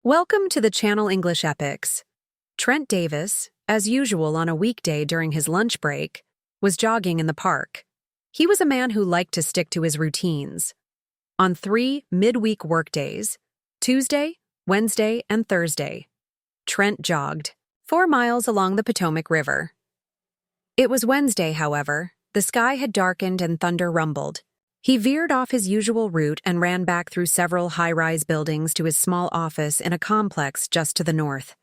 Welcome to the Channel English Epics. Trent Davis, as usual on a weekday during his lunch break, was jogging in the park. He was a man who liked to stick to his routines. On 3 midweek workdays, Tuesday, Wednesday, and Thursday, Trent jogged 4 miles along the Potomac River. It was Wednesday, however. The sky had darkened and thunder rumbled. He veered off his usual route and ran back through several high-rise buildings to his small office in a complex just to the north.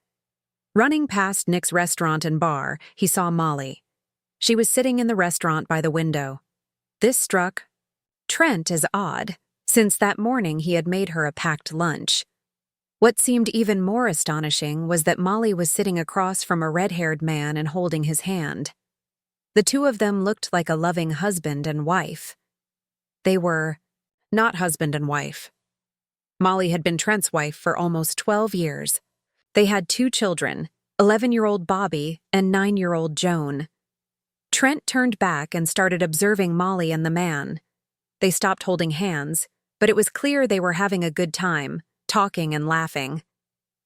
Running past Nick's restaurant and bar, he saw Molly. She was sitting in the restaurant by the window. This struck Trent as odd, since that morning he had made her a packed lunch. What seemed even more astonishing was that Molly was sitting across from a red-haired man and holding his hand. The two of them looked like a loving husband and wife. They were not husband and wife. Molly had been Trent's wife for almost 12 years. They had 2 children, 11-year-old Bobby and 9-year-old Joan. Trent turned back and started observing Molly and the man. They stopped holding hands, but it was clear they were having a good time, talking and laughing.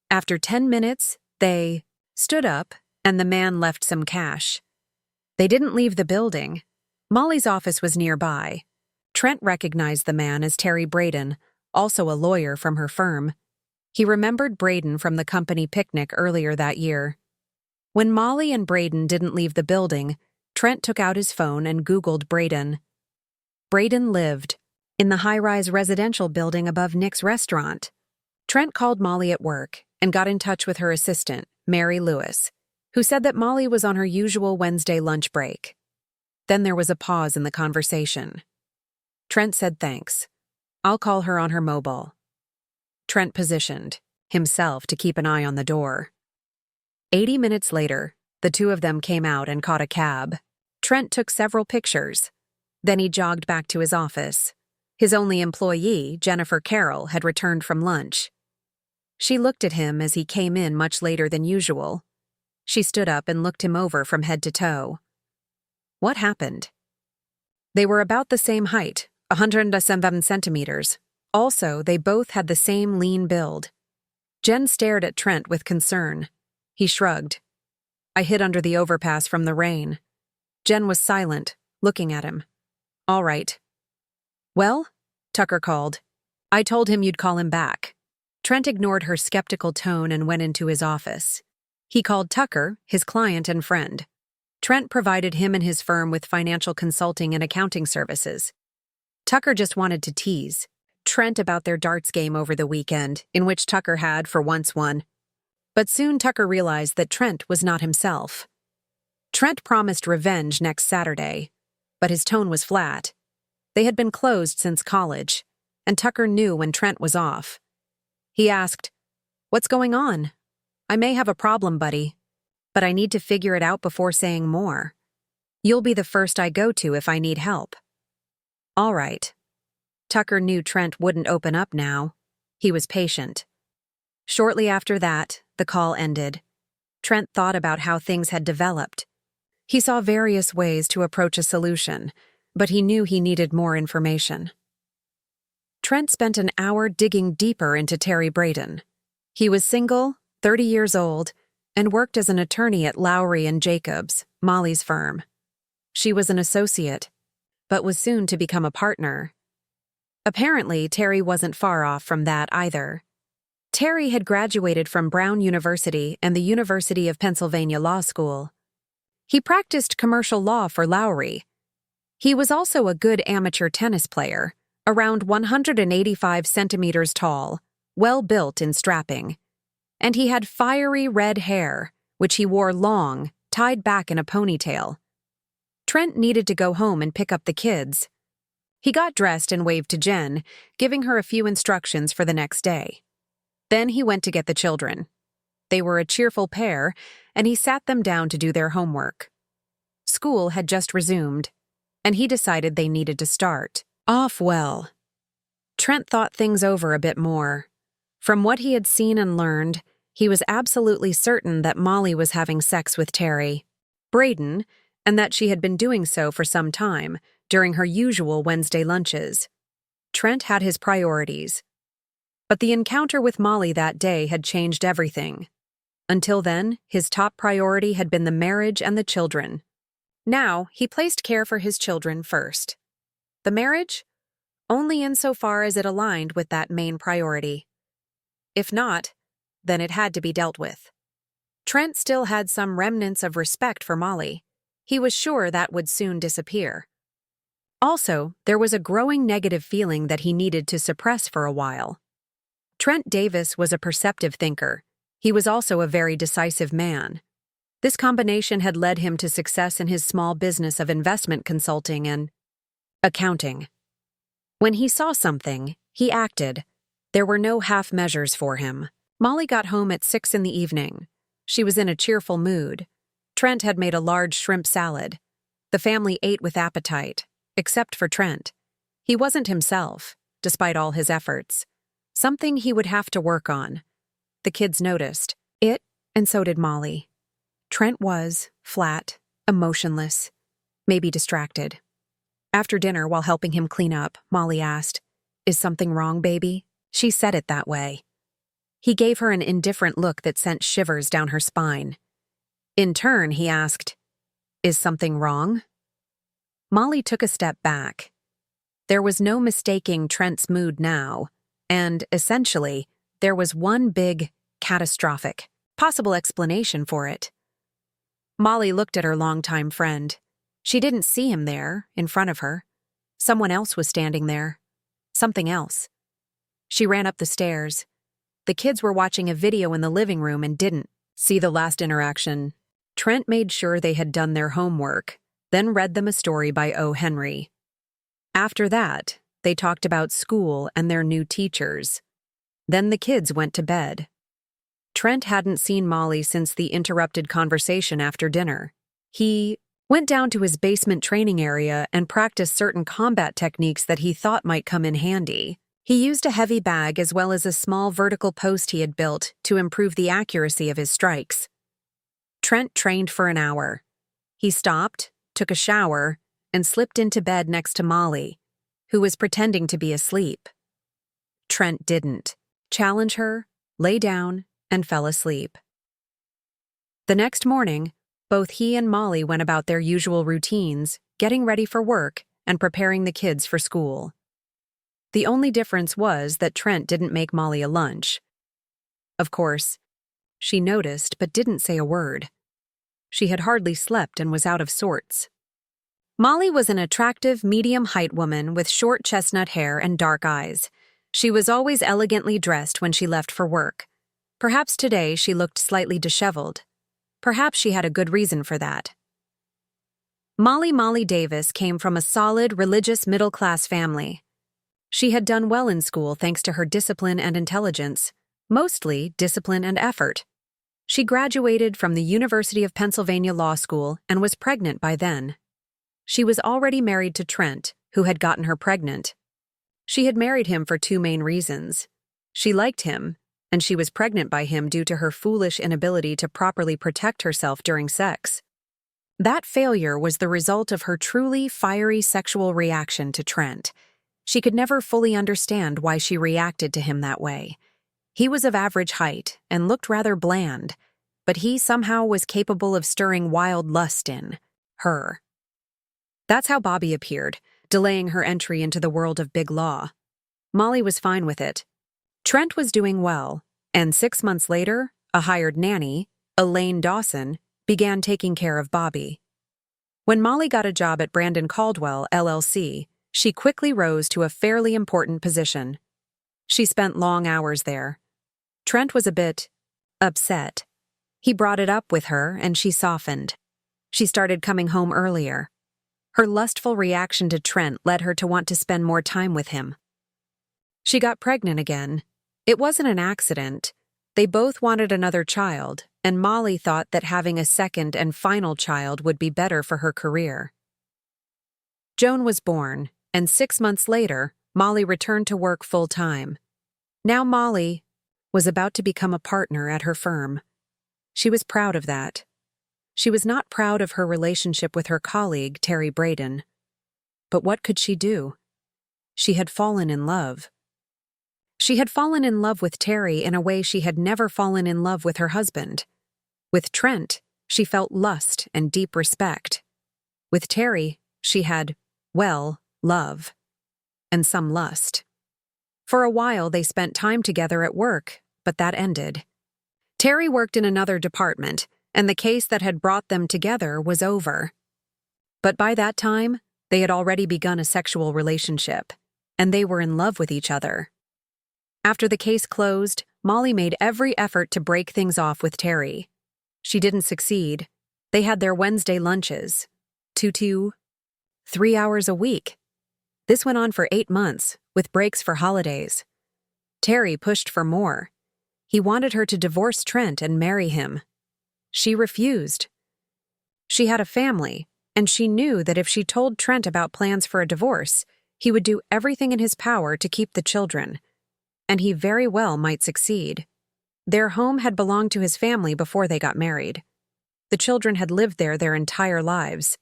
After 10 minutes, they stood up and the man left some cash. They didn't leave the building. Molly's office was nearby. Trent recognized the man as Terry Braden, also a lawyer from her firm. He remembered Braden from the company picnic earlier that year. When Molly and Braden didn't leave the building, Trent took out his phone and Googled Braden. Braden lived in the high-rise residential building above Nick's restaurant. Trent called Molly at work and got in touch with her assistant, Mary Lewis, who said that Molly was on her usual Wednesday lunch break. Then there was a pause in the conversation. Trent said thanks. I'll call her on her mobile. Trent positioned himself to keep an eye on the door. 80 minutes later, the two of them came out and caught a cab. Trent took several pictures. Then he jogged back to his office. His only employee, Jennifer Carroll, had returned from lunch. She looked at him as he came in much later than usual. She stood up and looked him over from head to toe. What happened? They were about the same height, 107 centimeters. Also, they both had the same lean build. Jen stared at Trent with concern. He shrugged. I hid under the overpass from the rain. Jen was silent, looking at him. All right. Well? Tucker called. I told him you'd call him back. Trent ignored her skeptical tone and went into his office. He called Tucker, his client and friend. Trent provided him and his firm with financial consulting and accounting services. Tucker just wanted to tease Trent about their darts game over the weekend, in which Tucker had, for once, won. But soon Tucker realized that Trent was not himself. Trent promised revenge next Saturday, but his tone was flat. They had been closed since college, and Tucker knew when Trent was off. He asked, What's going on? I may have a problem, buddy, but I need to figure it out before saying more. You'll be the first I go to if I need help. All right. Tucker knew Trent wouldn't open up now. He was patient. Shortly after that, the call ended. Trent thought about how things had developed. He saw various ways to approach a solution, but he knew he needed more information. Trent spent an hour digging deeper into Terry Braden. He was single, 30 years old, and worked as an attorney at Lowry and Jacobs, Molly's firm. She was an associate, but was soon to become a partner. Apparently, Terry wasn't far off from that either. Terry had graduated from Brown University and the University of Pennsylvania Law School. He practiced commercial law for Lowry. He was also a good amateur tennis player, around 185 centimeters tall, well-built and strapping. And he had fiery red hair, which he wore long, tied back in a ponytail. Trent needed to go home and pick up the kids. He got dressed and waved to Jen, giving her a few instructions for the next day. Then he went to get the children. They were a cheerful pair, and he sat them down to do their homework. School had just resumed, and he decided they needed to start off well. Trent thought things over a bit more. From what he had seen and learned, he was absolutely certain that Molly was having sex with Terry Braden, and that she had been doing so for some time, during her usual Wednesday lunches. Trent had his priorities. But the encounter with Molly that day had changed everything. Until then, his top priority had been the marriage and the children. Now, he placed care for his children first. The marriage? Only insofar as it aligned with that main priority. If not, then it had to be dealt with. Trent still had some remnants of respect for Molly. He was sure that would soon disappear. Also, there was a growing negative feeling that he needed to suppress for a while. Trent Davis was a perceptive thinker. He was also a very decisive man. This combination had led him to success in his small business of investment consulting and accounting. When he saw something, he acted. There were no half measures for him. Molly got home at 6 in the evening. She was in a cheerful mood. Trent had made a large shrimp salad. The family ate with appetite, except for Trent. He wasn't himself, despite all his efforts. Something he would have to work on. The kids noticed it, and so did Molly. Trent was flat, emotionless, maybe distracted. After dinner, while helping him clean up, Molly asked, "Is something wrong, baby?" She said it that way. He gave her an indifferent look that sent shivers down her spine. In turn, he asked, "Is something wrong?" Molly took a step back. There was no mistaking Trent's mood now, and, essentially, there was one big, catastrophic, possible explanation for it. Molly looked at her longtime friend. She didn't see him there, in front of her. Someone else was standing there. Something else. She ran up the stairs. The kids were watching a video in the living room and didn't see the last interaction. Trent made sure they had done their homework, then read them a story by O. Henry. After that, they talked about school and their new teachers. Then the kids went to bed. Trent hadn't seen Molly since the interrupted conversation after dinner. He went down to his basement training area and practiced certain combat techniques that he thought might come in handy. He used a heavy bag as well as a small vertical post he had built to improve the accuracy of his strikes. Trent trained for an hour. He stopped, took a shower, and slipped into bed next to Molly, who was pretending to be asleep. Trent didn't challenge her, lay down, and fell asleep. The next morning, both he and Molly went about their usual routines, getting ready for work and preparing the kids for school. The only difference was that Trent didn't make Molly a lunch. Of course, she noticed but didn't say a word. She had hardly slept and was out of sorts. Molly was an attractive, medium-height woman with short chestnut hair and dark eyes. She was always elegantly dressed when she left for work. Perhaps today she looked slightly disheveled. Perhaps she had a good reason for that. Molly Davis came from a solid, religious, middle-class family. She had done well in school thanks to her discipline and intelligence, mostly discipline and effort. She graduated from the University of Pennsylvania Law School and was pregnant by then. She was already married to Trent, who had gotten her pregnant. She had married him for two main reasons. She liked him, and she was pregnant by him due to her foolish inability to properly protect herself during sex. That failure was the result of her truly fiery sexual reaction to Trent. She could never fully understand why she reacted to him that way. He was of average height and looked rather bland, but he somehow was capable of stirring wild lust in her. That's how Bobby appeared, delaying her entry into the world of big law. Molly was fine with it. Trent was doing well, and 6 months later, a hired nanny, Elaine Dawson, began taking care of Bobby. When Molly got a job at Brandon Caldwell, LLC, she quickly rose to a fairly important position. She spent long hours there. Trent was a bit upset. He brought it up with her, and she softened. She started coming home earlier. Her lustful reaction to Trent led her to want to spend more time with him. She got pregnant again. It wasn't an accident. They both wanted another child, and Molly thought that having a second and final child would be better for her career. Joan was born, and 6 months later, Molly returned to work full-time. Now Molly was about to become a partner at her firm. She was proud of that. She was not proud of her relationship with her colleague, Terry Braden. But what could she do? She had fallen in love. She had fallen in love with Terry in a way she had never fallen in love with her husband. With Trent, she felt lust and deep respect. With Terry, she had, well, love. And some lust. For a while, they spent time together at work, but that ended. Terry worked in another department, and the case that had brought them together was over. But by that time, they had already begun a sexual relationship, and they were in love with each other. After the case closed, Molly made every effort to break things off with Terry. She didn't succeed. They had their Wednesday lunches. 3 hours a week. This went on for 8 months, with breaks for holidays. Terry pushed for more. He wanted her to divorce Trent and marry him. She refused. She had a family, and she knew that if she told Trent about plans for a divorce, he would do everything in his power to keep the children. And he very well might succeed. Their home had belonged to his family before they got married. The children had lived there their entire lives.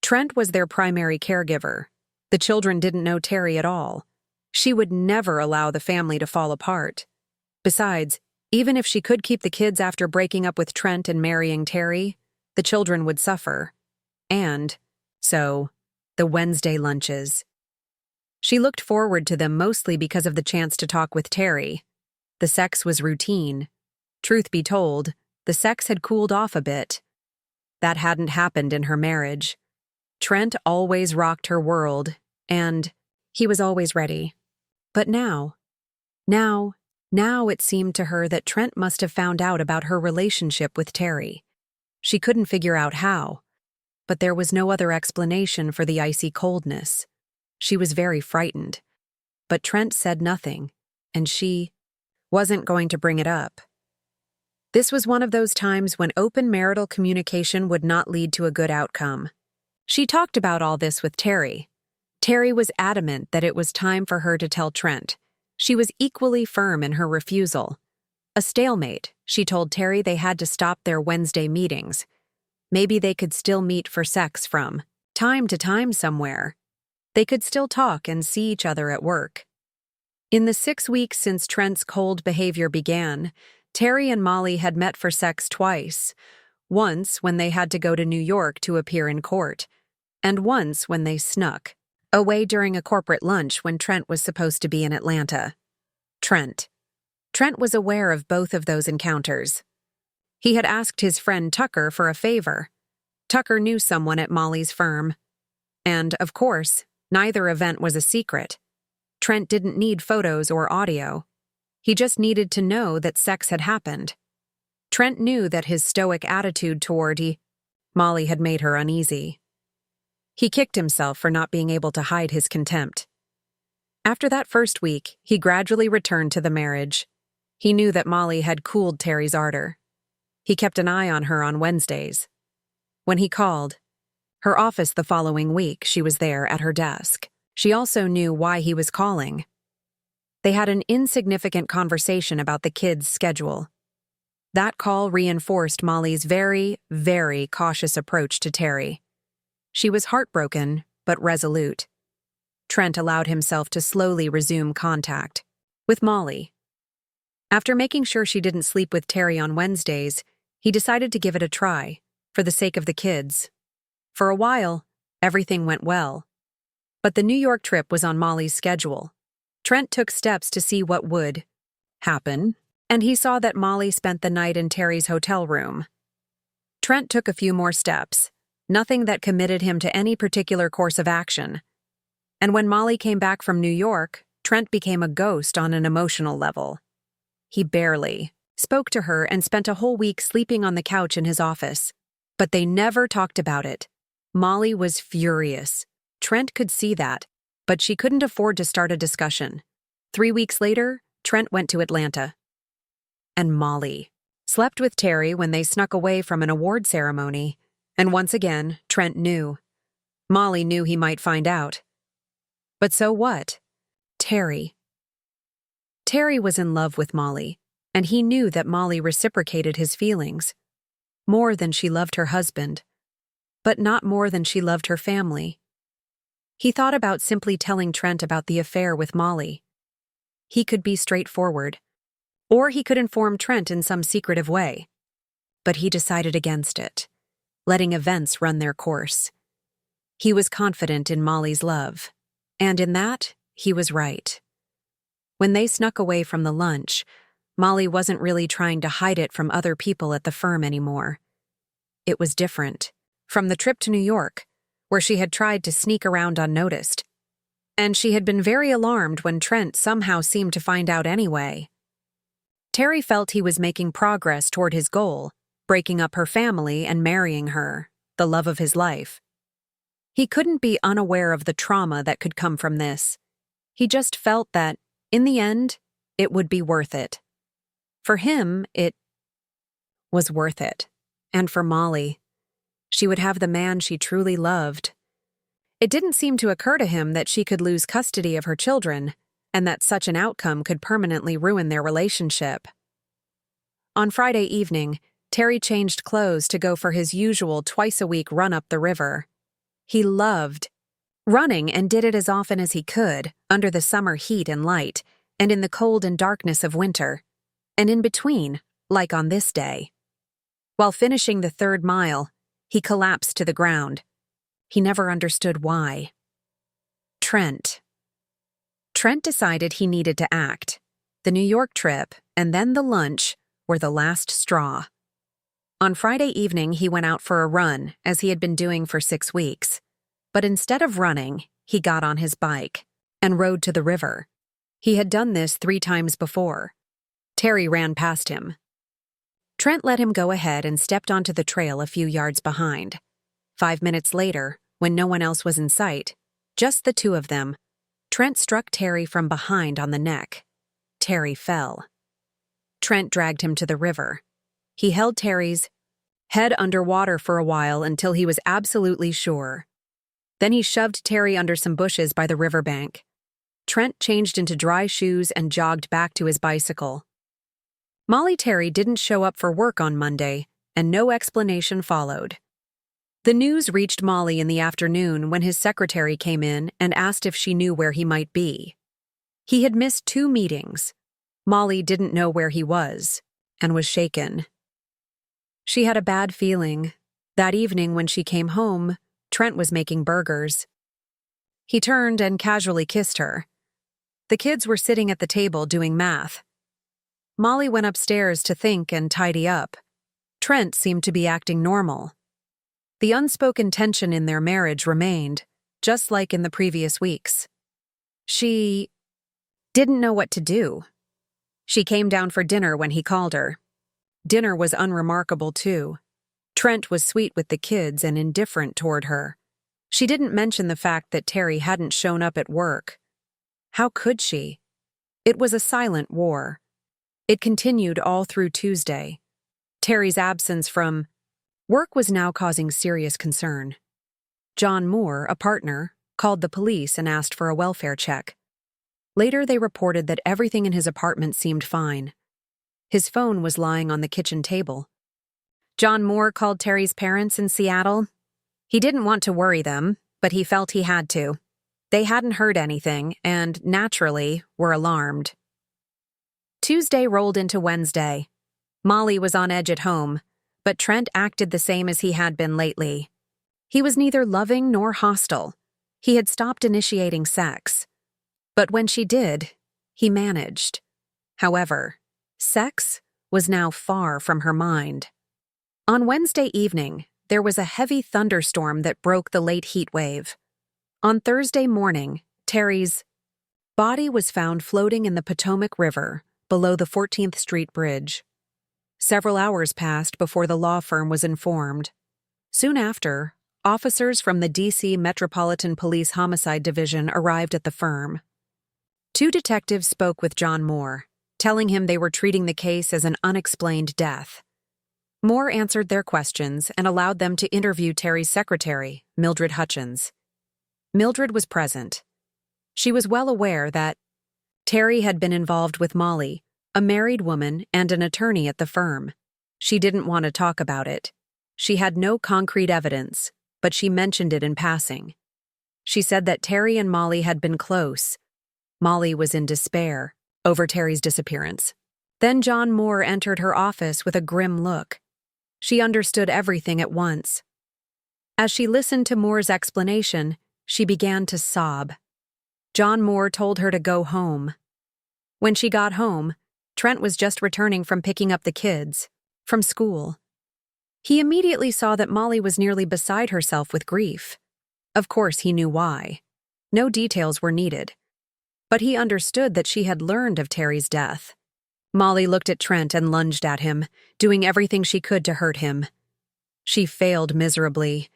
Trent was their primary caregiver. The children didn't know Terry at all. She would never allow the family to fall apart. Besides, even if she could keep the kids after breaking up with Trent and marrying Terry, the children would suffer. And, so, the Wednesday lunches. She looked forward to them mostly because of the chance to talk with Terry. The sex was routine. Truth be told, the sex had cooled off a bit. That hadn't happened in her marriage. Trent always rocked her world, and he was always ready. But now it seemed to her that Trent must have found out about her relationship with Terry. She couldn't figure out how, but there was no other explanation for the icy coldness. She was very frightened. But Trent said nothing, and she wasn't going to bring it up. This was one of those times when open marital communication would not lead to a good outcome. She talked about all this with Terry. Terry was adamant that it was time for her to tell Trent. She was equally firm in her refusal. A stalemate, she told Terry they had to stop their Wednesday meetings. Maybe they could still meet for sex from time to time somewhere. They could still talk and see each other at work. In the 6 weeks since Trent's cold behavior began, Terry and Molly had met for sex twice. Once when they had to go to New York to appear in court, and once when they snuck away during a corporate lunch when Trent was supposed to be in Atlanta. Trent was aware of both of those encounters. He had asked his friend Tucker for a favor. Tucker knew someone at Molly's firm. And, of course, neither event was a secret. Trent didn't need photos or audio. He just needed to know that sex had happened. Trent knew that his stoic attitude toward Molly had made her uneasy. He kicked himself for not being able to hide his contempt. After that first week, he gradually returned to the marriage. He knew that Molly had cooled Terry's ardor. He kept an eye on her on Wednesdays. When he called her office the following week, she was there at her desk. She also knew why he was calling. They had an insignificant conversation about the kids' schedule. That call reinforced Molly's very, very cautious approach to Terry. She was heartbroken, but resolute. Trent allowed himself to slowly resume contact with Molly. After making sure she didn't sleep with Terry on Wednesdays, he decided to give it a try, for the sake of the kids. For a while, everything went well. But the New York trip was on Molly's schedule. Trent took steps to see what would happen, and he saw that Molly spent the night in Terry's hotel room. Trent took a few more steps, nothing that committed him to any particular course of action. And when Molly came back from New York, Trent became a ghost on an emotional level. He barely spoke to her and spent a whole week sleeping on the couch in his office. But they never talked about it. Molly was furious. Trent could see that, but she couldn't afford to start a discussion. 3 weeks later, Trent went to Atlanta. And Molly slept with Terry when they snuck away from an award ceremony. And once again, Trent knew. Molly knew he might find out. But so what? Terry was in love with Molly, and he knew that Molly reciprocated his feelings. More than she loved her husband, but not more than she loved her family. He thought about simply telling Trent about the affair with Molly. He could be straightforward, or he could inform Trent in some secretive way. But he decided against it, letting events run their course. He was confident in Molly's love, and in that, he was right. When they snuck away from the lunch, Molly wasn't really trying to hide it from other people at the firm anymore. It was different from the trip to New York, where she had tried to sneak around unnoticed, and she had been very alarmed when Trent somehow seemed to find out anyway. Terry felt he was making progress toward his goal, breaking up her family and marrying her, the love of his life. He couldn't be unaware of the trauma that could come from this. He just felt that, in the end, it would be worth it. For him, it was worth it. And for Molly, she would have the man she truly loved. It didn't seem to occur to him that she could lose custody of her children, and that such an outcome could permanently ruin their relationship. On Friday evening, Terry changed clothes to go for his usual twice-a-week run up the river. He loved running and did it as often as he could, under the summer heat and light, and in the cold and darkness of winter, and in between, like on this day. While finishing the 3rd mile, he collapsed to the ground. He never understood why. Trent decided he needed to act. The New York trip, and then the lunch, were the last straw. On Friday evening, he went out for a run, as he had been doing for 6 weeks. But instead of running, he got on his bike and rode to the river. He had done this 3 times before. Terry ran past him. Trent let him go ahead and stepped onto the trail a few yards behind. 5 minutes later, when no one else was in sight, just the two of them, Trent struck Terry from behind on the neck. Terry fell. Trent dragged him to the river. He held Terry's head underwater for a while until he was absolutely sure. Then he shoved Terry under some bushes by the riverbank. Trent changed into dry shoes and jogged back to his bicycle. Molly Terry didn't show up for work on Monday, and no explanation followed. The news reached Molly in the afternoon when his secretary came in and asked if she knew where he might be. He had missed 2 meetings. Molly didn't know where he was, and was shaken. She had a bad feeling. That evening when she came home, Trent was making burgers. He turned and casually kissed her. The kids were sitting at the table doing math. Molly went upstairs to think and tidy up. Trent seemed to be acting normal. The unspoken tension in their marriage remained, just like in the previous weeks. She didn't know what to do. She came down for dinner when he called her. Dinner was unremarkable, too. Trent was sweet with the kids and indifferent toward her. She didn't mention the fact that Terry hadn't shown up at work. How could she? It was a silent war. It continued all through Tuesday. Terry's absence from work was now causing serious concern. John Moore, a partner, called the police and asked for a welfare check. Later, they reported that everything in his apartment seemed fine. His phone was lying on the kitchen table. John Moore called Terry's parents in Seattle. He didn't want to worry them, but he felt he had to. They hadn't heard anything and, naturally, were alarmed. Tuesday rolled into Wednesday. Molly was on edge at home, but Trent acted the same as he had been lately. He was neither loving nor hostile. He had stopped initiating sex. But when she did, he managed. However, sex was now far from her mind. On Wednesday evening, there was a heavy thunderstorm that broke the late heat wave. On Thursday morning, Terry's body was found floating in the Potomac River below the 14th Street Bridge. Several hours passed before the law firm was informed. Soon after, officers from the D.C. Metropolitan Police Homicide Division arrived at the firm. 2 detectives spoke with John Moore, telling him they were treating the case as an unexplained death. Moore answered their questions and allowed them to interview Terry's secretary, Mildred Hutchins. Mildred was present. She was well aware that Terry had been involved with Molly, a married woman and an attorney at the firm. She didn't want to talk about it. She had no concrete evidence, but she mentioned it in passing. She said that Terry and Molly had been close. Molly was in despair, over Terry's disappearance. Then John Moore entered her office with a grim look. She understood everything at once. As she listened to Moore's explanation, she began to sob. John Moore told her to go home. When she got home, Trent was just returning from picking up the kids from school. He immediately saw that Molly was nearly beside herself with grief. Of course, he knew why. No details were needed. But he understood that she had learned of Terry's death. Molly looked at Trent and lunged at him, doing everything she could to hurt him. She failed miserably.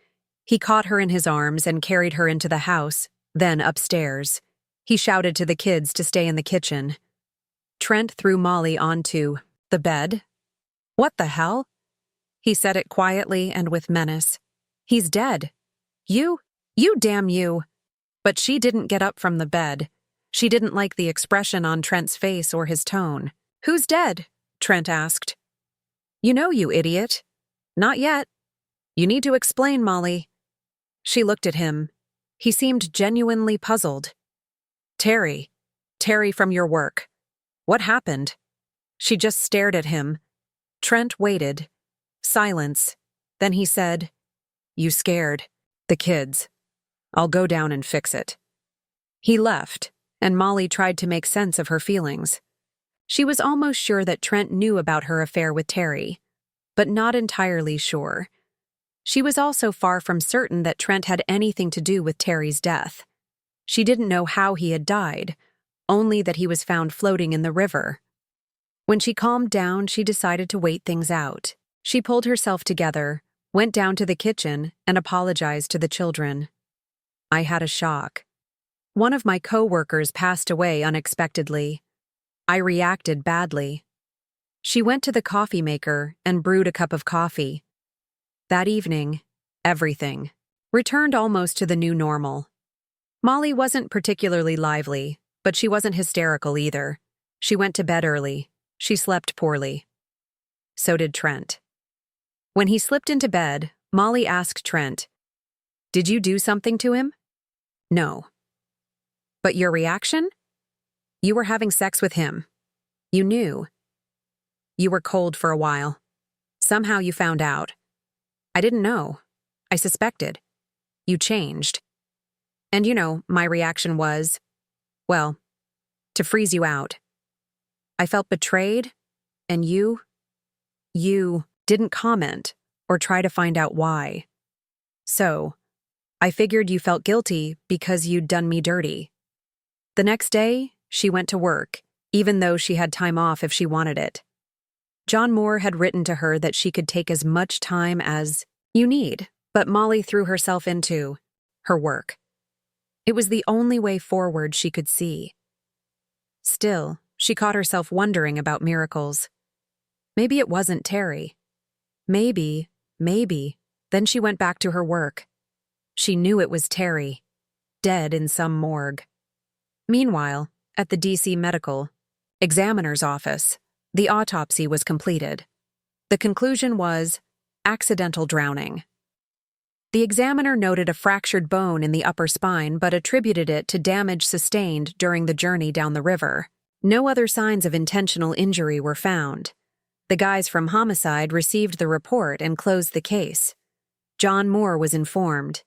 He caught her in his arms and carried her into the house, then upstairs. He shouted to the kids to stay in the kitchen. Trent threw Molly onto the bed. "What the hell?" He said it quietly and with menace. "He's dead. You damn you." But she didn't get up from the bed. She didn't like the expression on Trent's face or his tone. "Who's dead?" Trent asked. "You know, you idiot." "Not yet. You need to explain, Molly." She looked at him. He seemed genuinely puzzled. Terry from your work. What happened?" She just stared at him. Trent waited. Silence. Then he said, "You scared the kids. I'll go down and fix it." He left, and Molly tried to make sense of her feelings. She was almost sure that Trent knew about her affair with Terry, but not entirely sure. She was also far from certain that Trent had anything to do with Terry's death. She didn't know how he had died, only that he was found floating in the river. When she calmed down, she decided to wait things out. She pulled herself together, went down to the kitchen, and apologized to the children. "I had a shock. One of my co-workers passed away unexpectedly. I reacted badly." She went to the coffee maker and brewed a cup of coffee. That evening, everything returned almost to the new normal. Molly wasn't particularly lively, but she wasn't hysterical either. She went to bed early. She slept poorly. So did Trent. When he slipped into bed, Molly asked Trent, "Did you do something to him?" "No." "But your reaction? You were having sex with him. You knew. You were cold for a while. Somehow you found out. I didn't know. I suspected. You changed. And my reaction was, well, to freeze you out. I felt betrayed, and you didn't comment or try to find out why. So, I figured you felt guilty because you'd done me dirty." The next day, she went to work, even though she had time off if she wanted it. John Moore had written to her that she could take as much time as you need, but Molly threw herself into her work. It was the only way forward she could see. Still, she caught herself wondering about miracles. Maybe it wasn't Terry. Maybe. Then she went back to her work. She knew it was Terry, dead in some morgue. Meanwhile, at the DC Medical Examiner's office, the autopsy was completed. The conclusion was accidental drowning. The examiner noted a fractured bone in the upper spine but attributed it to damage sustained during the journey down the river. No other signs of intentional injury were found. The guys from homicide received the report and closed the case. John Moore was informed.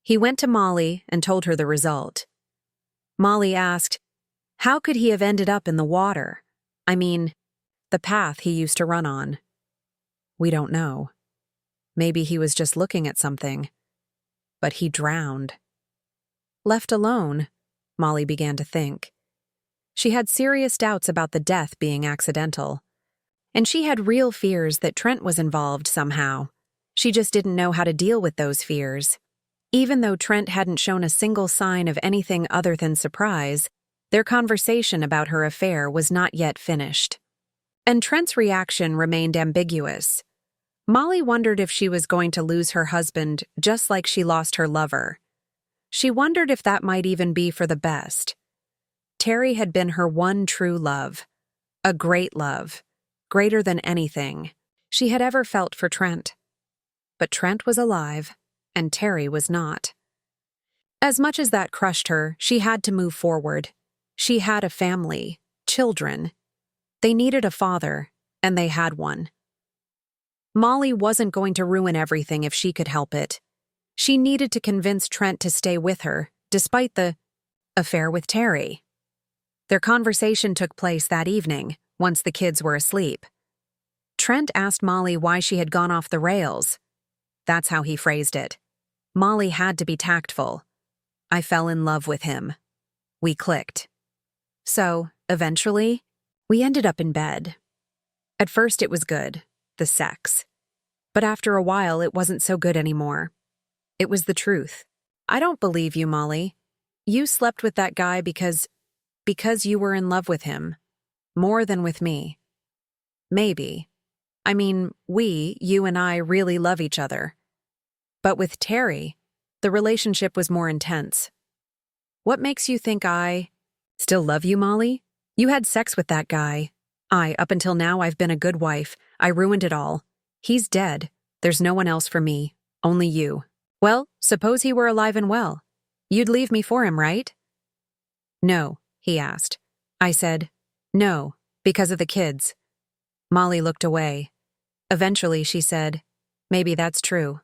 He went to Molly and told her the result. Molly asked, how could he have ended up in the water? I mean, the path he used to run on. We don't know. Maybe he was just looking at something. But he drowned. Left alone, Molly began to think. She had serious doubts about the death being accidental. And she had real fears that Trent was involved somehow. She just didn't know how to deal with those fears. Even though Trent hadn't shown a single sign of anything other than surprise, their conversation about her affair was not yet finished. And Trent's reaction remained ambiguous. Molly wondered if she was going to lose her husband just like she lost her lover. She wondered if that might even be for the best. Terry had been her one true love. A great love. Greater than anything she had ever felt for Trent. But Trent was alive, and Terry was not. As much as that crushed her, she had to move forward. She had a family, children. They needed a father, and they had one. Molly wasn't going to ruin everything if she could help it. She needed to convince Trent to stay with her, despite the affair with Terry. Their conversation took place that evening, once the kids were asleep. Trent asked Molly why she had gone off the rails. That's how he phrased it. Molly had to be tactful. I fell in love with him. We clicked. So, eventually, we ended up in bed. At first it was good, the sex. But after a while it wasn't so good anymore. It was the truth. I don't believe you, Molly. You slept with that guy because you were in love with him. More than with me. Maybe. I mean, you and I really love each other. But with Terry, the relationship was more intense. What makes you think I still love you, Molly? You had sex with that guy. Up until now, I've been a good wife. I ruined it all. He's dead. There's no one else for me. Only you. Well, suppose he were alive and well. You'd leave me for him, right? No, he asked. I said, no, because of the kids. Molly looked away. Eventually, she said, maybe that's true.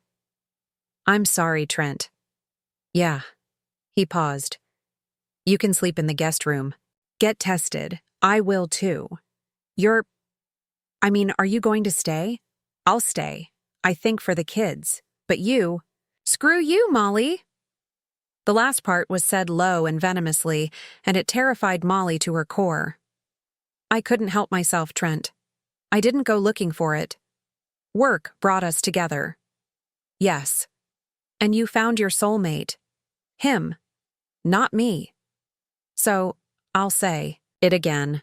I'm sorry, Trent. Yeah. He paused. You can sleep in the guest room. Get tested. I will too. Are you going to stay? I'll stay. I think for the kids. But you… Screw you, Molly! The last part was said low and venomously, and it terrified Molly to her core. I couldn't help myself, Trent. I didn't go looking for it. Work brought us together. Yes. And you found your soulmate. Him. Not me. So, I'll say it again.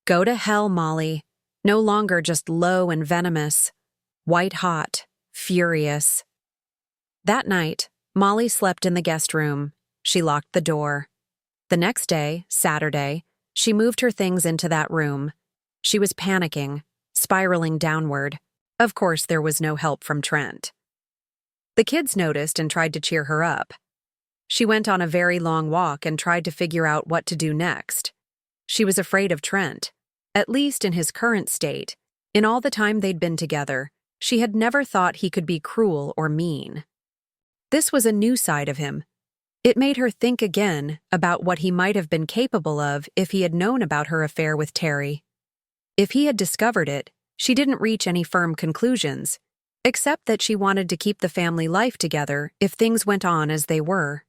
Go to hell, Molly. No longer just low and venomous. White hot. Furious. That night, Molly slept in the guest room. She locked the door. The next day, Saturday, she moved her things into that room. She was panicking, spiraling downward. Of course, there was no help from Trent. The kids noticed and tried to cheer her up. She went on a very long walk and tried to figure out what to do next. She was afraid of Trent, at least in his current state. In all the time they'd been together, she had never thought he could be cruel or mean. This was a new side of him. It made her think again about what he might have been capable of if he had known about her affair with Terry. If he had discovered it, she didn't reach any firm conclusions, except that she wanted to keep the family life together if things went on as they were.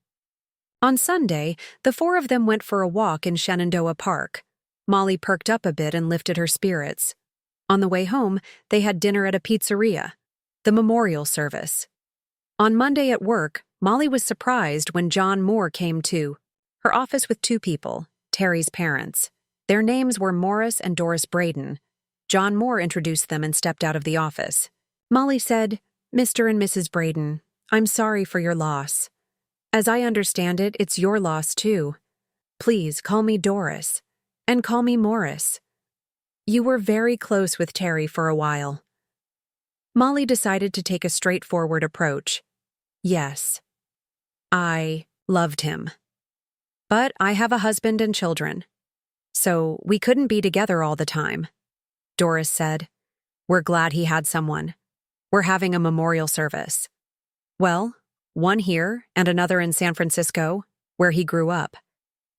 On Sunday, the four of them went for a walk in Shenandoah Park. Molly perked up a bit and lifted her spirits. On the way home, they had dinner at a pizzeria, the memorial service. On Monday at work, Molly was surprised when John Moore came to her office with two people, Terry's parents. Their names were Morris and Doris Braden. John Moore introduced them and stepped out of the office. Molly said, Mr. and Mrs. Braden, I'm sorry for your loss. As I understand it, it's your loss too. Please call me Doris, and call me Morris. You were very close with Terry for a while. Molly decided to take a straightforward approach. Yes, I loved him. But I have a husband and children, so we couldn't be together all the time. Doris said, We're glad he had someone. We're having a memorial service. Well, one here and another in San Francisco, where he grew up.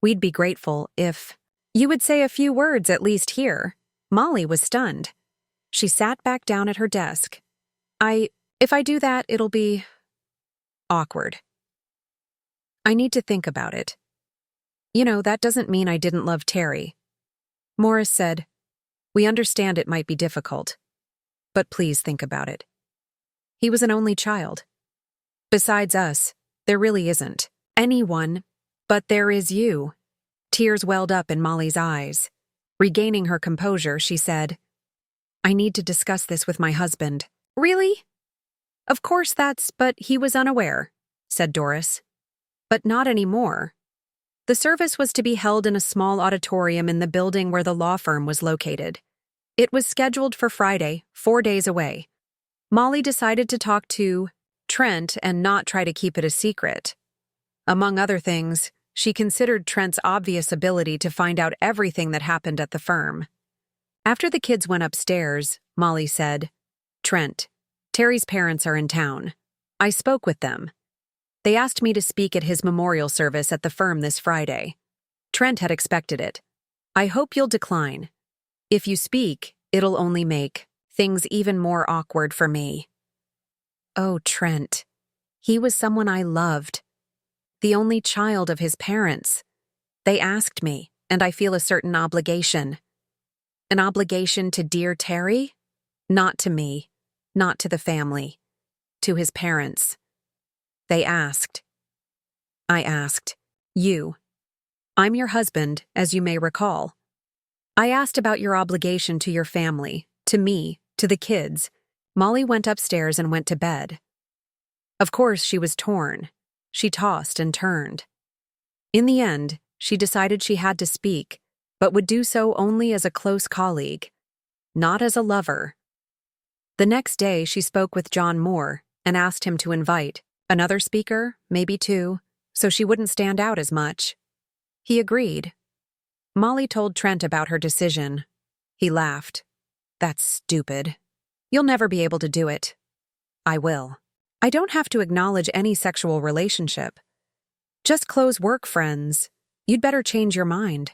We'd be grateful if you would say a few words at least here. Molly was stunned. She sat back down at her desk. If I do that, it'll be awkward. I need to think about it. That doesn't mean I didn't love Terry. Morris said, We understand it might be difficult, but please think about it. He was an only child. Besides us, there really isn't anyone, but there is you. Tears welled up in Molly's eyes. Regaining her composure, she said, I need to discuss this with my husband. Really? Of course but he was unaware, said Doris. But not anymore. The service was to be held in a small auditorium in the building where the law firm was located. It was scheduled for Friday, 4 days away. Molly decided to talk to Trent and not try to keep it a secret. Among other things, She considered Trent's obvious ability to find out everything that happened at the firm. After the kids went upstairs, Molly said, "Trent, Terry's parents are in town. I spoke with them. They asked me to speak at his memorial service at the firm this Friday. Trent had expected it. I hope you'll decline. If you speak, it'll only make things even more awkward for me." Oh, Trent. He was someone I loved. The only child of his parents. They asked me, and I feel a certain obligation. An obligation to dear Terry? Not to me, not to the family, to his parents. They asked. I asked. You. I'm your husband, as you may recall. I asked about your obligation to your family, to me, to the kids. Molly went upstairs and went to bed. Of course, she was torn. She tossed and turned. In the end, she decided she had to speak, but would do so only as a close colleague, not as a lover. The next day, she spoke with John Moore and asked him to invite another speaker, maybe two, so she wouldn't stand out as much. He agreed. Molly told Trent about her decision. He laughed. "That's stupid. You'll never be able to do it." "I will. I don't have to acknowledge any sexual relationship. Just close work friends. You'd better change your mind."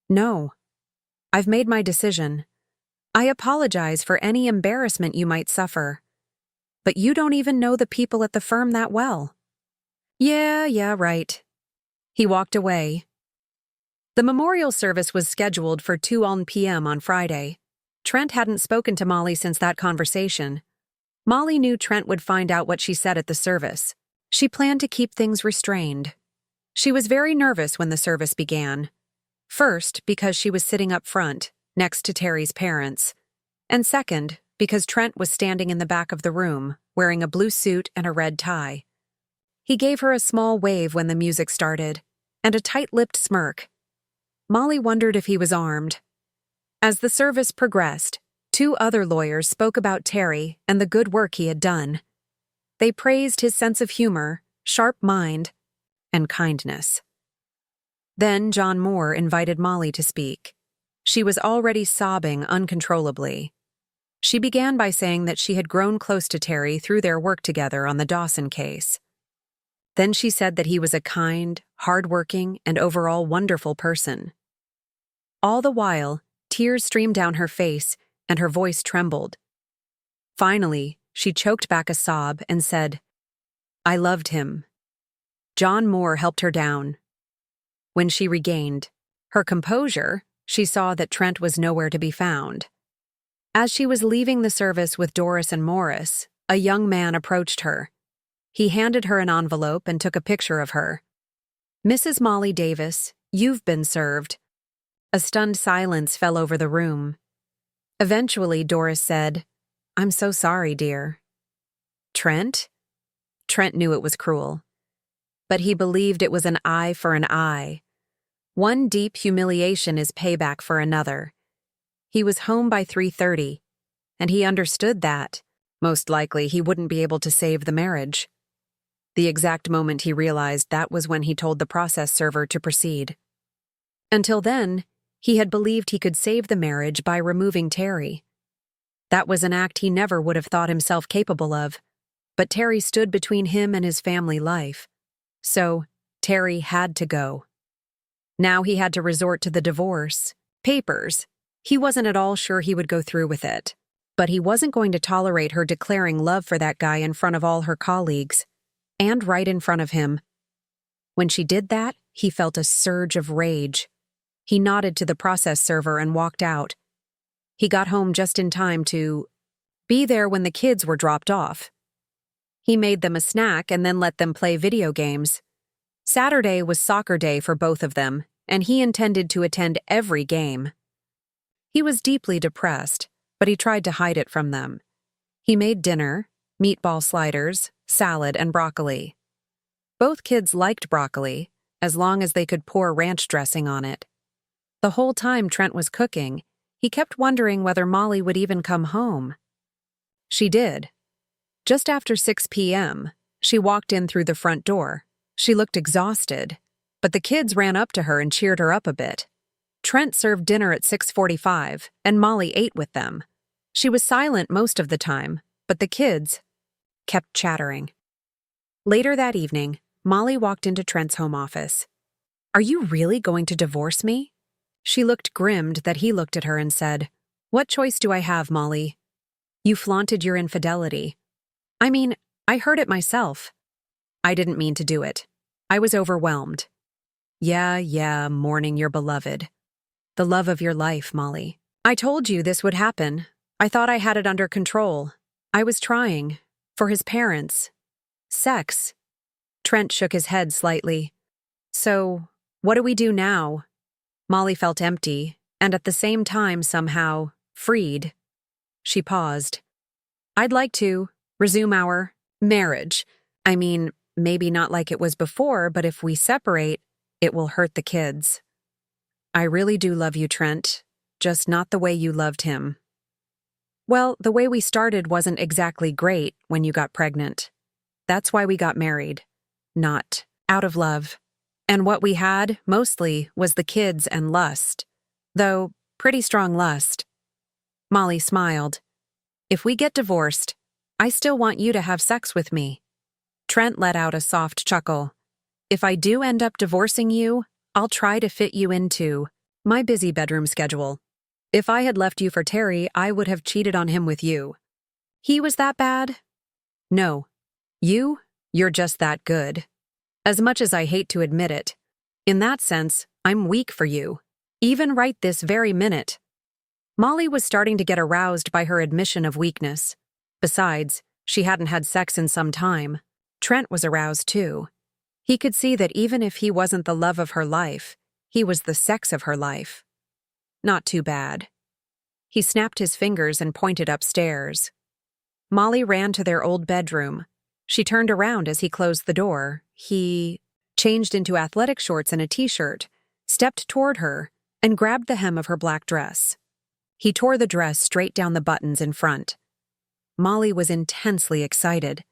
"No. I've made my decision. I apologize for any embarrassment you might suffer. But you don't even know the people at the firm that well." Yeah, right." He walked away. The memorial service was scheduled for 2 p.m. on Friday. Trent hadn't spoken to Molly since that conversation. Molly knew Trent would find out what she said at the service. She planned to keep things restrained. She was very nervous when the service began. First, because she was sitting up front, next to Terry's parents. And second, because Trent was standing in the back of the room, wearing a blue suit and a red tie. He gave her a small wave when the music started, and a tight-lipped smirk. Molly wondered if he was armed. As the service progressed, 2 other lawyers spoke about Terry and the good work he had done. They praised his sense of humor, sharp mind, and kindness. Then John Moore invited Molly to speak. She was already sobbing uncontrollably. She began by saying that she had grown close to Terry through their work together on the Dawson case. Then she said that he was a kind, hard-working, and overall wonderful person. All the while, tears streamed down her face and her voice trembled. Finally, she choked back a sob and said, "I loved him." John Moore helped her down. When she regained her composure, she saw that Trent was nowhere to be found. As she was leaving the service with Doris and Morris, a young man approached her. He handed her an envelope and took a picture of her. "Mrs. Molly Davis, you've been served." A stunned silence fell over the room. Eventually, Doris said, "I'm so sorry, dear." "Trent?" Trent knew it was cruel. But he believed it was an eye for an eye. One deep humiliation is payback for another. He was home by 3:30, and he understood that, most likely, he wouldn't be able to save the marriage. The exact moment he realized that was when he told the process server to proceed. Until then, he had believed he could save the marriage by removing Terry. That was an act he never would have thought himself capable of, but Terry stood between him and his family life. So, Terry had to go. Now he had to resort to the divorce papers. He wasn't at all sure he would go through with it, but he wasn't going to tolerate her declaring love for that guy in front of all her colleagues, and right in front of him. When she did that, he felt a surge of rage. He nodded to the process server and walked out. He got home just in time to be there when the kids were dropped off. He made them a snack and then let them play video games. Saturday was soccer day for both of them, and he intended to attend every game. He was deeply depressed, but he tried to hide it from them. He made dinner, meatball sliders, salad, and broccoli. Both kids liked broccoli, as long as they could pour ranch dressing on it. The whole time Trent was cooking, he kept wondering whether Molly would even come home. She did. Just after 6 p.m., she walked in through the front door. She looked exhausted. but the kids ran up to her and cheered her up a bit. Trent served dinner at 6:45, and Molly ate with them. She was silent most of the time, but the kids kept chattering. Later that evening, Molly walked into Trent's home office. "Are you really going to divorce me?" She looked grimmed that he looked at her and said, "What choice do I have, Molly? You flaunted your infidelity. I mean, I heard it myself. I didn't mean to do it. I was overwhelmed." Yeah, mourning your beloved. The love of your life, Molly. "I told you this would happen. I thought I had it under control. I was trying. For his parents. Sex." Trent shook his head slightly. "So, what do we do now?" Molly felt empty, and at the same time somehow freed. She paused. "I'd like to resume our marriage. I mean, maybe not like it was before, but if we separate, it will hurt the kids. I really do love you, Trent, just not the way you loved him. Well, the way we started wasn't exactly great when you got pregnant. That's why we got married. Not out of love. And what we had, mostly, was the kids and lust. Though, pretty strong lust." Molly smiled. "If we get divorced, I still want you to have sex with me." Trent let out a soft chuckle. "If I do end up divorcing you, I'll try to fit you into my busy bedroom schedule. If I had left you for Terry, I would have cheated on him with you. He was that bad? No. You're just that good. As much as I hate to admit it. In that sense, I'm weak for you. Even right this very minute." Molly was starting to get aroused by her admission of weakness. Besides, she hadn't had sex in some time. Trent was aroused too. He could see that even if he wasn't the love of her life, he was the sex of her life. Not too bad. He snapped his fingers and pointed upstairs. Molly ran to their old bedroom. She turned around as he closed the door. He changed into athletic shorts and a t-shirt, stepped toward her, and grabbed the hem of her black dress. He tore the dress straight down the buttons in front. Molly was intensely excited.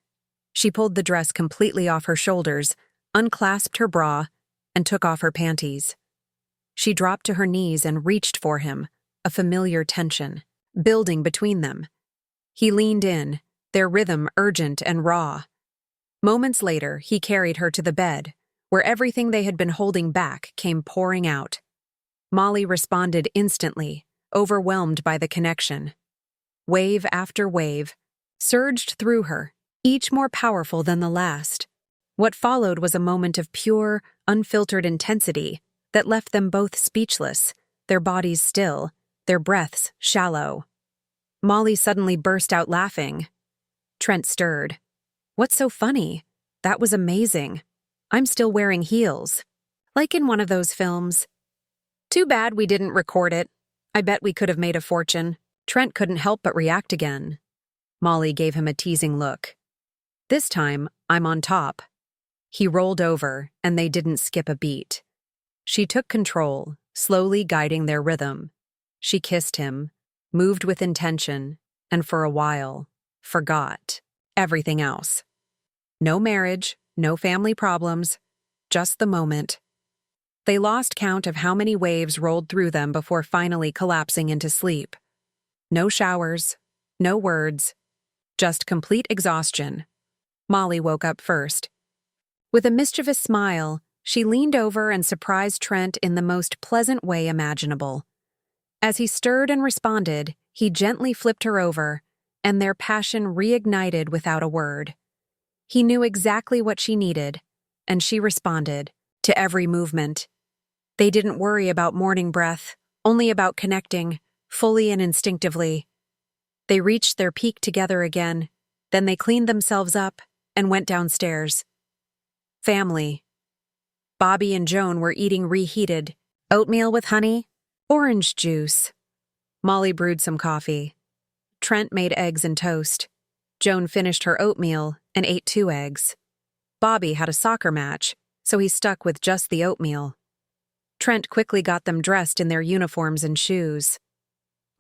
She pulled the dress completely off her shoulders, unclasped her bra, and took off her panties. She dropped to her knees and reached for him, a familiar tension building between them. He leaned in, their rhythm urgent and raw. Moments later, he carried her to the bed, where everything they had been holding back came pouring out. Molly responded instantly, overwhelmed by the connection. Wave after wave surged through her, each more powerful than the last. What followed was a moment of pure, unfiltered intensity that left them both speechless, their bodies still, their breaths shallow. Molly suddenly burst out laughing. Trent stirred. "What's so funny? That was amazing. I'm still wearing heels. Like in one of those films. Too bad we didn't record it. I bet we could have made a fortune." Trent couldn't help but react again. Molly gave him a teasing look. "This time, I'm on top." He rolled over, and they didn't skip a beat. She took control, slowly guiding their rhythm. She kissed him, moved with intention, and for a while, forgot everything else. No marriage, no family problems, just the moment. They lost count of how many waves rolled through them before finally collapsing into sleep. No showers, no words, just complete exhaustion. Molly woke up first. With a mischievous smile, she leaned over and surprised Trent in the most pleasant way imaginable. As he stirred and responded, he gently flipped her over, and their passion reignited without a word. He knew exactly what she needed, and she responded to every movement. They didn't worry about morning breath, only about connecting, fully and instinctively. They reached their peak together again, then they cleaned themselves up and went downstairs. Family. Bobby and Joan were eating reheated oatmeal with honey, orange juice. Molly brewed some coffee. Trent made eggs and toast. Joan finished her oatmeal and ate 2 eggs. Bobby had a soccer match, so he stuck with just the oatmeal. Trent quickly got them dressed in their uniforms and shoes.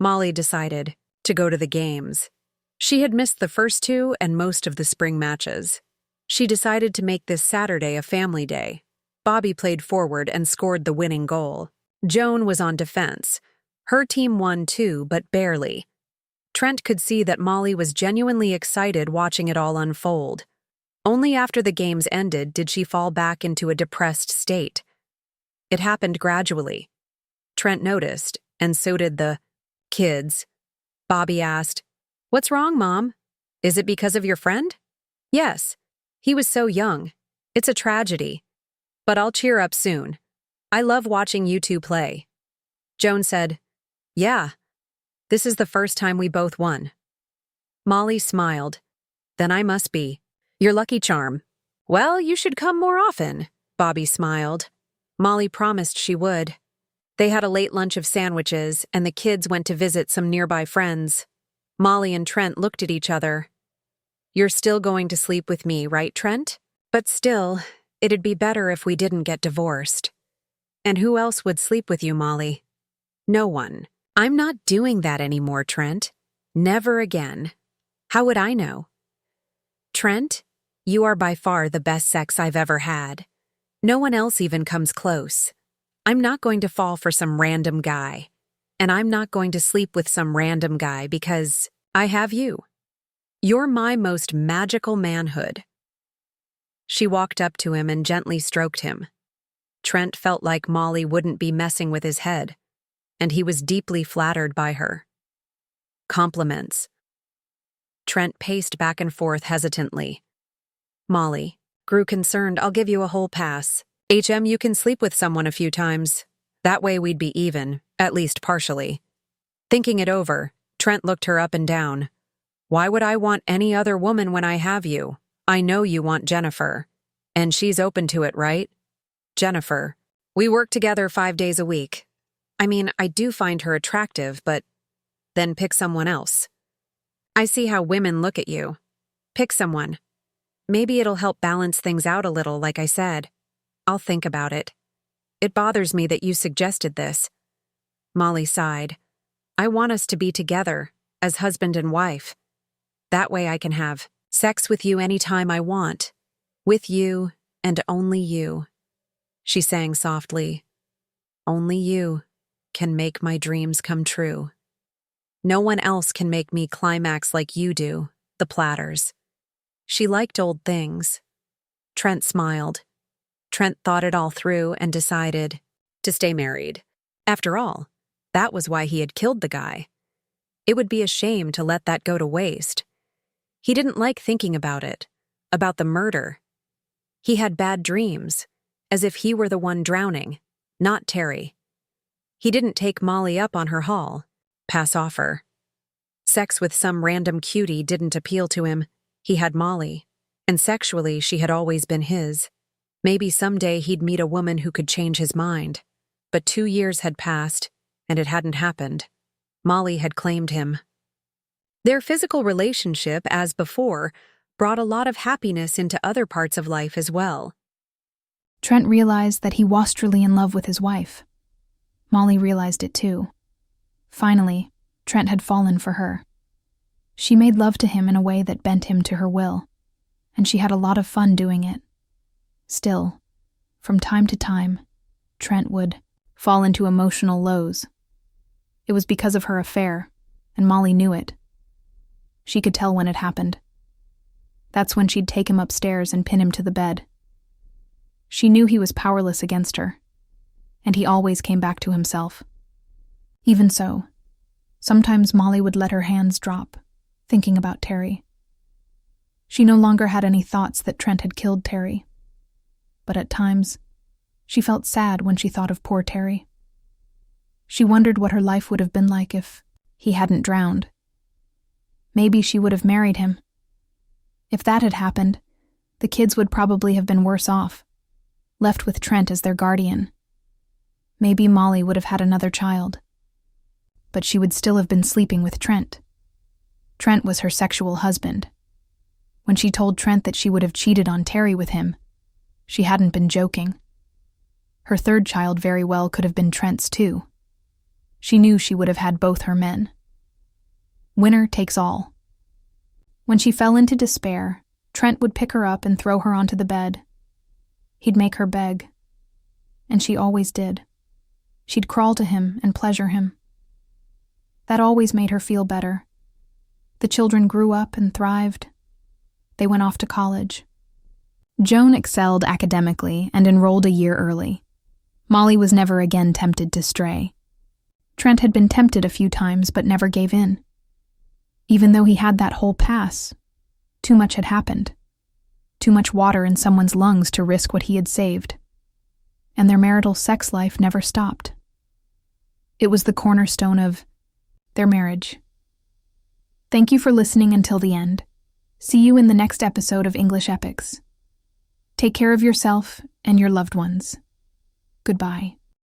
Molly decided to go to the games. She had missed the first 2 and most of the spring matches. She decided to make this Saturday a family day. Bobby played forward and scored the winning goal. Joan was on defense. Her team won too, but barely. Trent could see that Molly was genuinely excited watching it all unfold. Only after the games ended did she fall back into a depressed state. It happened gradually. Trent noticed, and so did the kids. Bobby asked, "What's wrong, Mom? Is it because of your friend?" "Yes. He was so young. It's a tragedy. But I'll cheer up soon. I love watching you two play." Joan said, "Yeah. This is the first time we both won." Molly smiled. "Then I must be your lucky charm." "Well, you should come more often," Bobby smiled. Molly promised she would. They had a late lunch of sandwiches, and the kids went to visit some nearby friends. Molly and Trent looked at each other. "You're still going to sleep with me, right, Trent? But still, it'd be better if we didn't get divorced." "And who else would sleep with you, Molly?" "No one. I'm not doing that anymore, Trent. Never again. How would I know?" "Trent, you are by far the best sex I've ever had. No one else even comes close. I'm not going to fall for some random guy. And I'm not going to sleep with some random guy because I have you. You're my most magical manhood." She walked up to him and gently stroked him. Trent felt like Molly wouldn't be messing with his head, and he was deeply flattered by her. Compliments. Trent paced back and forth hesitantly. Molly grew concerned. "I'll give you a whole pass. You can sleep with someone a few times. That way we'd be even, at least partially." Thinking it over, Trent looked her up and down. "Why would I want any other woman when I have you? I know you want Jennifer. And she's open to it, right?" "Jennifer. We work together 5 days a week. I mean, I do find her attractive, but then pick someone else. I see how women look at you. Pick someone. Maybe it'll help balance things out a little, like I said. I'll think about it. It bothers me that you suggested this." Molly sighed. "I want us to be together, as husband and wife. That way I can have sex with you anytime I want. With you and only you." She sang softly. "Only you can make my dreams come true. No one else can make me climax like you do, the platters." She liked old things. Trent smiled. Trent thought it all through and decided to stay married. After all, that was why he had killed the guy. It would be a shame to let that go to waste. He didn't like thinking about it, about the murder. He had bad dreams, as if he were the one drowning, not Terry. He didn't take Molly up on her haul, pass offer. Sex with some random cutie didn't appeal to him. He had Molly, and sexually she had always been his. Maybe someday he'd meet a woman who could change his mind. But 2 years had passed, and it hadn't happened. Molly had claimed him. Their physical relationship, as before, brought a lot of happiness into other parts of life as well. Trent realized that he was truly in love with his wife. Molly realized it too. Finally, Trent had fallen for her. She made love to him in a way that bent him to her will, and she had a lot of fun doing it. Still, from time to time, Trent would fall into emotional lows. It was because of her affair, and Molly knew it. She could tell when it happened. That's when she'd take him upstairs and pin him to the bed. She knew he was powerless against her, and he always came back to himself. Even so, sometimes Molly would let her hands drop, thinking about Terry. She no longer had any thoughts that Trent had killed Terry. But at times, she felt sad when she thought of poor Terry. She wondered what her life would have been like if he hadn't drowned. Maybe she would have married him. If that had happened, the kids would probably have been worse off, left with Trent as their guardian. Maybe Molly would have had another child. But she would still have been sleeping with Trent. Trent was her sexual husband. When she told Trent that she would have cheated on Terry with him, she hadn't been joking. Her third child very well could have been Trent's too. She knew she would have had both her men. Winner takes all. When she fell into despair, Trent would pick her up and throw her onto the bed. He'd make her beg, and she always did. She'd crawl to him and pleasure him. That always made her feel better. The children grew up and thrived. They went off to college. Joan excelled academically and enrolled a year early. Molly was never again tempted to stray. Trent had been tempted a few times but never gave in. Even though he had that whole pass, too much had happened. Too much water in someone's lungs to risk what he had saved. And their marital sex life never stopped. It was the cornerstone of their marriage. Thank you for listening until the end. See you in the next episode of English Epics. Take care of yourself and your loved ones. Goodbye.